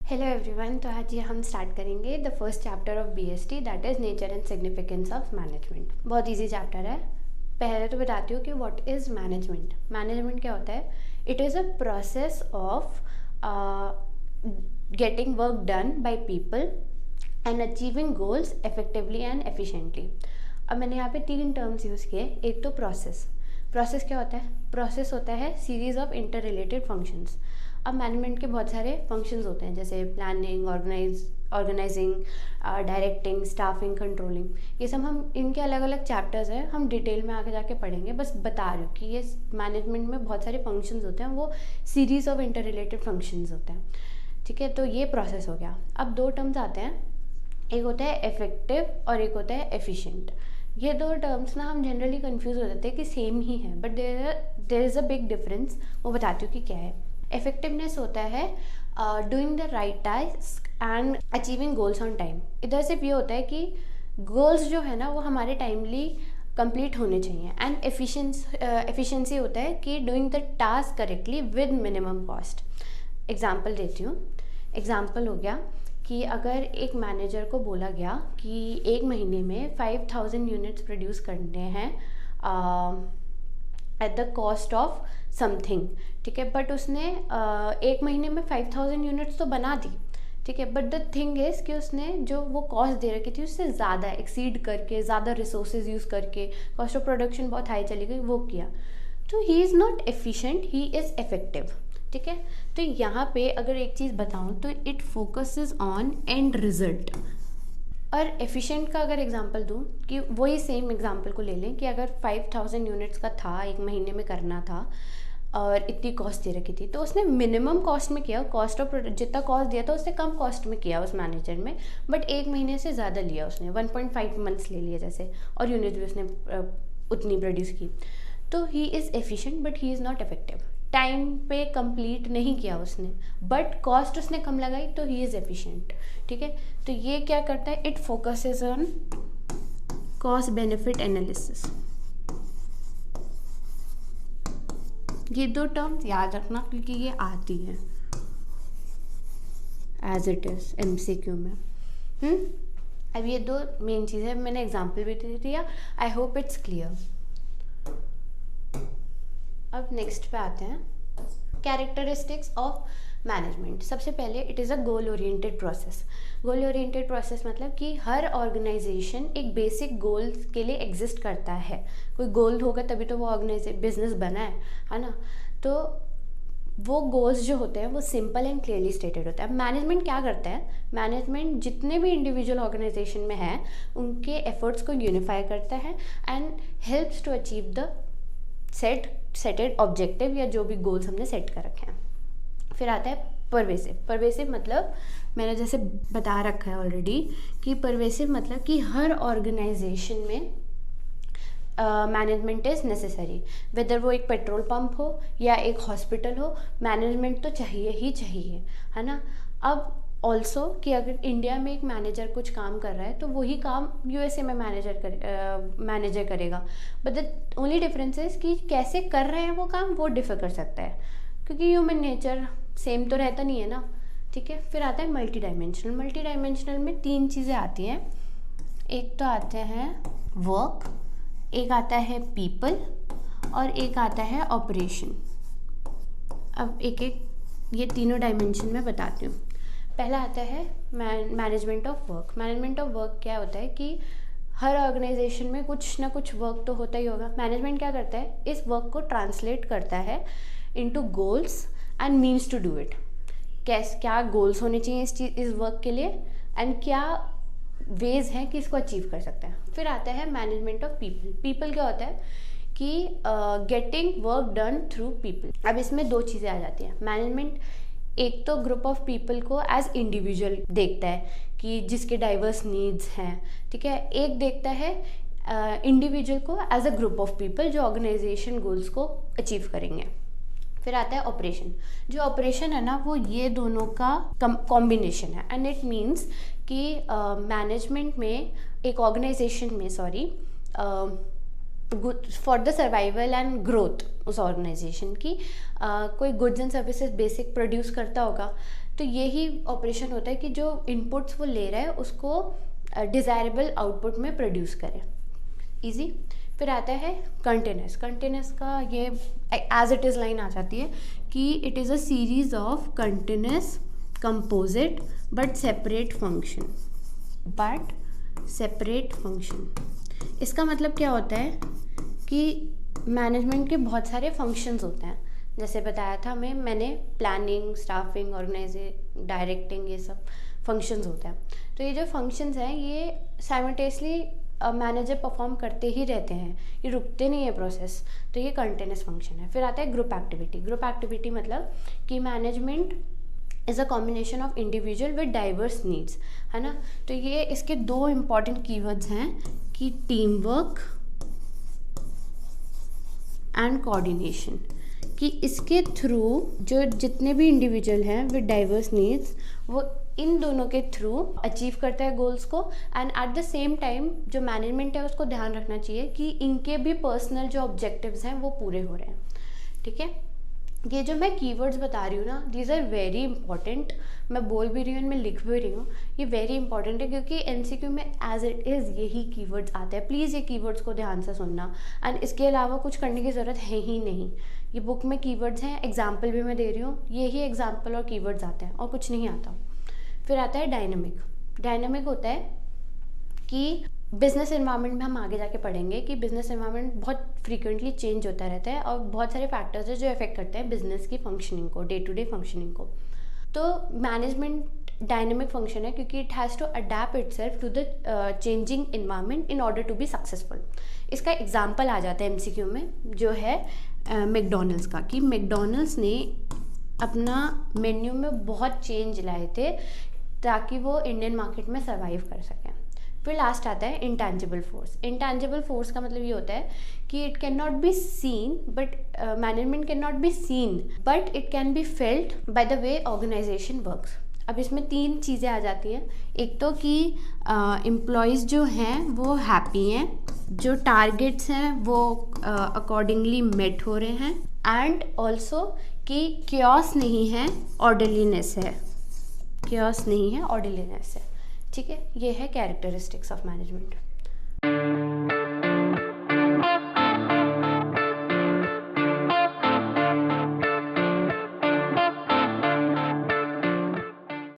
Hello everyone. तो आज ये हम स्टार्ट करेंगे the first chapter of BST, that is nature and significance of management. बहुत इजी चैप्टर है। पहले तो बताती हूँ कि व्हाट इज़ मैनेजमेंट। मैनेजमेंट क्या होता है? It is a process of getting work done by people and achieving goals effectively and efficiently. अब मैंने यहाँ पे 3 टर्म्स यूज़ किए। एक तो प्रोसेस। प्रोसेस क्या होता है? प्रोसेस होता है series of inter related functions. अब मैनेजमेंट के बहुत सारे फंक्शंस होते हैं, जैसे planning, organising, directing, staffing, controlling. ये सब हम इनके अलग अलग चैप्टर्स हैं, हम डिटेल में आगे जाके पढ़ेंगे। बस बता रही हूँ कि ये मैनेजमेंट में बहुत सारे फंक्शंस होते हैं, वो series of inter related functions होते हैं। ठीक है, तो ये प्रोसेस हो गया। अब 2 टर्म्स आते हैं, एक होता है इफेक्टिव और एक होता है एफिशिएंट। ये 2 टर्म्स ना हम जनरली कंफ्यूज हो जाते हैं कि सेम ही है, but there is a big difference. वो बताती हूँ कि क्या है। इफेक्टिवनेस होता है doing the right task and achieving goals on time. इधर सिर्फ ये होता है कि गोल्स जो है ना वो हमारे टाइमली कंप्लीट होने चाहिए। एंड एफिशिएंसी होता है कि doing the task correctly with minimum cost. Example देती हूँ। एग्जाम्पल हो गया कि अगर एक मैनेजर को बोला गया कि एक महीने में 5000 यूनिट्स प्रोड्यूस करने हैं at the cost of something, ठीक है, बट उसने एक महीने में 5000 यूनिट्स तो बना दी, ठीक है, बट द थिंग इज़ कि उसने जो वो कॉस्ट दे रखी थी उससे ज़्यादा एक्सीड करके, ज़्यादा रिसोर्सेज यूज़ करके, कॉस्ट ऑफ प्रोडक्शन बहुत हाई चली गई, वो किया, तो he is not efficient, he is effective. ठीक है, तो यहाँ पे अगर एक चीज़ बताऊँ तो it focuses on and result. और एफिशिएंट का अगर एग्जांपल दूँ कि वही सेम एग्जांपल को ले लें कि अगर 5000 यूनिट्स का था, एक महीने में करना था और इतनी कॉस्ट दे रखी थी, तो उसने मिनिमम कॉस्ट में किया। कॉस्ट ऑफ प्रोडक्ट जितना कॉस्ट दिया था उससे कम कॉस्ट में किया उस मैनेजर में, बट एक महीने से ज़्यादा लिया उसने, 1.5 मंथ्स ले लिया जैसे, और यूनिट भी उसने उतनी प्रोड्यूस की। तो he is efficient but he is not effective. Time पे कंप्लीट नहीं किया उसने, बट कॉस्ट उसने कम लगाई, तो ही इज़ एफिशिएंट। ठीक है, तो ये क्या करता है? It focuses on cost benefit analysis. ये 2 टर्म्स याद रखना क्योंकि ये आती है एज इट इज़ एमसीक्यू में। अब ये 2 मेन चीज़ें, मैंने एग्जांपल भी दे दिया। I hope it's clear. अब नेक्स्ट पे आते हैं, कैरेक्टरिस्टिक्स ऑफ मैनेजमेंट। सबसे पहले it is a goal oriented process. Goal oriented process मतलब कि हर ऑर्गेनाइजेशन एक बेसिक गोल के लिए एग्जिस्ट करता है। कोई गोल होगा तभी तो वो बिजनेस बना है ना। तो वो गोल्स जो होते हैं वो सिंपल एंड क्लियरली स्टेटेड होता है। मैनेजमेंट क्या करता है? मैनेजमेंट जितने भी इंडिविजुअल ऑर्गेनाइजेशन में है उनके एफर्ट्स को यूनिफाई करता है and helps to achieve the setted objective या जो भी गोल्स हमने सेट कर रखे हैं। फिर आता है परवेसिव। परवेसिव मतलब मैंने जैसे बता रखा है ऑलरेडी कि परवेसिव मतलब कि हर ऑर्गेनाइजेशन में मैनेजमेंट इज़ नेसेसरी। वेदर वो एक पेट्रोल पंप हो या एक हॉस्पिटल हो, मैनेजमेंट तो चाहिए ही चाहिए, है ना। अब ऑल्सो कि अगर इंडिया में एक मैनेजर कुछ काम कर रहा है तो वही काम यूएसए में मैनेजर करेगा, but the only difference is कि कैसे कर रहे हैं वो काम, वो डिफर कर सकता है क्योंकि ह्यूमन नेचर सेम तो रहता नहीं है ना। ठीक है, फिर आता है मल्टी डायमेंशनल। मल्टी डायमेंशनल में 3 चीज़ें आती हैं। एक तो आते हैं वर्क, एक आता है पीपल और एक आता है ऑपरेशन। अब एक एक ये तीनों डायमेंशन में बताती हूँ। पहला आता है management of work. Management of work क्या होता है कि हर ऑर्गेनाइजेशन में कुछ ना कुछ वर्क तो होता ही होगा। मैनेजमेंट क्या करता है? इस वर्क को ट्रांसलेट करता है into goals and means to do it. क्या गोल्स होने चाहिए इस वर्क के लिए एंड क्या वेज हैं कि इसको अचीव कर सकते हैं। फिर आता है मैनेजमेंट ऑफ पीपल। पीपल क्या होता है कि getting work done through people. अब इसमें 2 चीज़ें आ जाती हैं। मैनेजमेंट एक तो ग्रुप ऑफ पीपल को एज इंडिविजुअल देखता है कि जिसके डाइवर्स नीड्स हैं, ठीक है। एक देखता है इंडिविजुअल को as a group of people जो ऑर्गेनाइजेशन गोल्स को अचीव करेंगे। फिर आता है ऑपरेशन। जो ऑपरेशन है ना वो ये दोनों का कॉम्बिनेशन है एंड इट मीन्स कि मैनेजमेंट में एक ऑर्गेनाइजेशन में for the survival and growth उस ऑर्गेनाइजेशन की कोई goods and services basic produce करता होगा, तो यही ऑपरेशन होता है कि जो इनपुट्स वो ले रहा है उसको डिज़ायरेबल आउटपुट में प्रोड्यूस करे। इजी। फिर आता है कंटिन्यूस। कंटिन्यूस का ये एज इट इज़ लाइन आ जाती है कि it is a series of continuous composite but separate function. इसका मतलब क्या होता है कि मैनेजमेंट के बहुत सारे फंक्शंस होते हैं, जैसे बताया था मैंने प्लानिंग, स्टाफिंग, ऑर्गेनाइजिंग, डायरेक्टिंग, ये सब फंक्शंस होते हैं। तो ये जो फंक्शंस हैं ये साइमल्टेनियसली मैनेजर परफॉर्म करते ही रहते हैं, ये रुकते नहीं है प्रोसेस। तो ये कंटिन्यूस फंक्शन है। फिर आता है ग्रुप एक्टिविटी। ग्रुप एक्टिविटी मतलब कि management is a combination of individual with diverse needs, है ना। तो ये इसके दो इम्पॉर्टेंट कीवर्ड्स हैं कि टीम वर्क एंड कोऑर्डिनेशन, कि इसके थ्रू जो जितने भी इंडिविजुअल हैं विद डाइवर्स नीड्स वो इन दोनों के थ्रू अचीव करता है गोल्स को। And at the same time जो मैनेजमेंट है उसको ध्यान रखना चाहिए कि इनके भी पर्सनल जो ऑब्जेक्टिव्स हैं वो पूरे हो रहे हैं। ठीक है, ये जो मैं कीवर्ड्स बता रही हूँ ना, दीज आर वेरी इंपॉर्टेंट। मैं बोल भी रही हूँ, मैं लिख भी रही हूँ, ये वेरी इंपॉर्टेंट है क्योंकि एमसीक्यू में एज इट इज़ यही कीवर्ड्स आते हैं। प्लीज़ ये कीवर्ड्स को ध्यान से सुनना, एंड इसके अलावा कुछ करने की ज़रूरत है ही नहीं। ये बुक में कीवर्ड्स हैं, एग्जाम्पल भी मैं दे रही हूँ, यही एग्जाम्पल और कीवर्ड्स आते हैं और कुछ नहीं आता। फिर आता है डायनामिक। डायनामिक होता है कि बिजनेस एनवायरनमेंट में हम आगे जाके पढ़ेंगे कि बिजनेस एनवायरनमेंट बहुत फ्रीक्वेंटली चेंज होता रहता है और बहुत सारे फैक्टर्स हैं जो इफेक्ट करते हैं बिजनेस की फंक्शनिंग को, डे टू डे फंक्शनिंग को। तो मैनेजमेंट डायनेमिक फंक्शन है क्योंकि it has to adapt itself to the changing environment in order to be successful. इसका एग्जांपल आ जाता है एमसीक्यू में, जो है मैकडॉनल्ड्स का, कि मैकडॉनल्ड्स ने अपना मेन्यू में बहुत चेंज लाए थे ताकि वो इंडियन मार्केट में सर्वाइव कर सकें। फिर लास्ट आता है इंटेंजिबल फोर्स। इंटेंजिबल फोर्स का मतलब ये होता है कि it can not be seen but management can not be seen but it can be felt by the way organisation works. अब इसमें 3 चीज़ें आ जाती हैं। एक तो कि एम्प्लॉयज़ जो हैं वो हैप्पी हैं, जो टारगेट्स हैं वो अकॉर्डिंगली मेट हो रहे हैं, एंड ऑल्सो कि क्योस नहीं है, ऑर्डरलीनेस है। क्योस नहीं है, ऑर्डरलीनेस है। ठीक है, ये है कैरेक्टरिस्टिक्स ऑफ मैनेजमेंट।